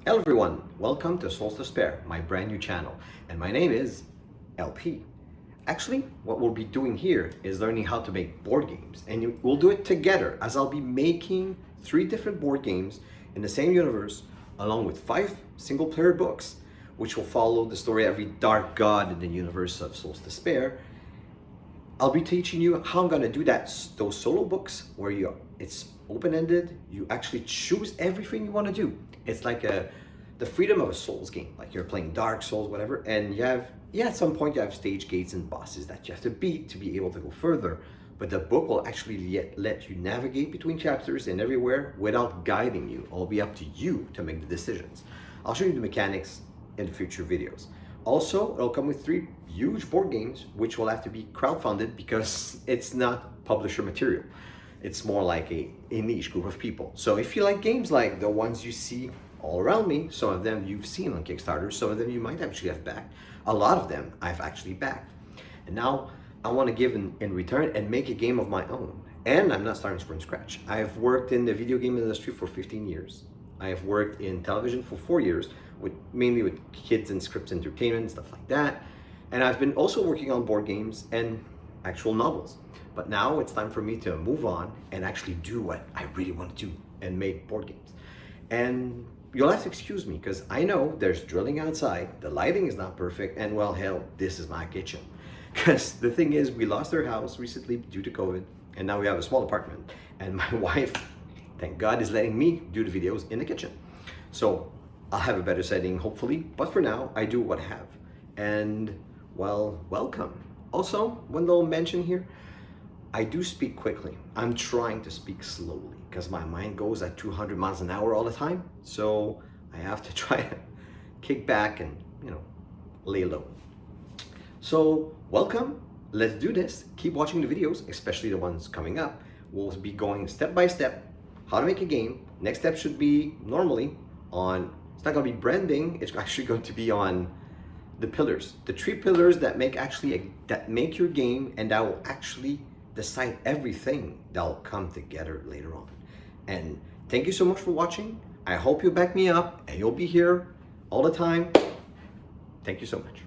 Hello everyone, welcome to Souls to Spare, my brand new channel, and my name is LP. Actually, what we'll be doing here is learning how to make board games, and we'll do it together as I'll be making 3 different board games in the same universe, along with 5 single-player books, which will follow the story of every dark god in the universe of Souls to Spare. I'll be teaching you how I'm gonna do that. Those solo books where it's open-ended. You actually choose everything you want to do. It's like the freedom of a Souls game. Like you're playing Dark Souls, whatever, and at some point you have stage gates and bosses that you have to beat to be able to go further. But the book will actually let you navigate between chapters and everywhere without guiding you. It'll be up to you to make the decisions. I'll show you the mechanics in future videos. Also, it'll come with 3 huge board games, which will have to be crowdfunded because it's not publisher material. It's more like a niche group of people. So if you like games like the ones you see all around me, some of them you've seen on Kickstarter, some of them you might actually have backed. A lot of them I've actually backed. And now I want to give in return and make a game of my own. And I'm not starting from scratch. I've worked in the video game industry for 15 years. I have worked in television for 4 years, mainly with kids and scripts entertainment, stuff like that. And I've been also working on board games and actual novels. But now it's time for me to move on and actually do what I really want to do and make board games. And you'll have to excuse me because I know there's drilling outside, the lighting is not perfect, and well, hell, this is my kitchen. Because the thing is, we lost our house recently due to COVID, and now we have a small apartment. And my wife, thank God, is letting me do the videos in the kitchen. So I'll have a better setting, hopefully. But for now, I do what I have. And, well, welcome. Also, one little mention here. I do speak quickly. I'm trying to speak slowly because my mind goes at 200 miles an hour all the time. So I have to try to kick back and, lay low. So welcome. Let's do this. Keep watching the videos, especially the ones coming up. We'll be going step by step how to make a game. Next step should be normally on, it's not going to be branding. It's actually going to be on the pillars, the 3 pillars that make your game, and that will actually decide everything that'll come together later on. And thank you so much for watching. I hope you back me up and you'll be here all the time. Thank you so much.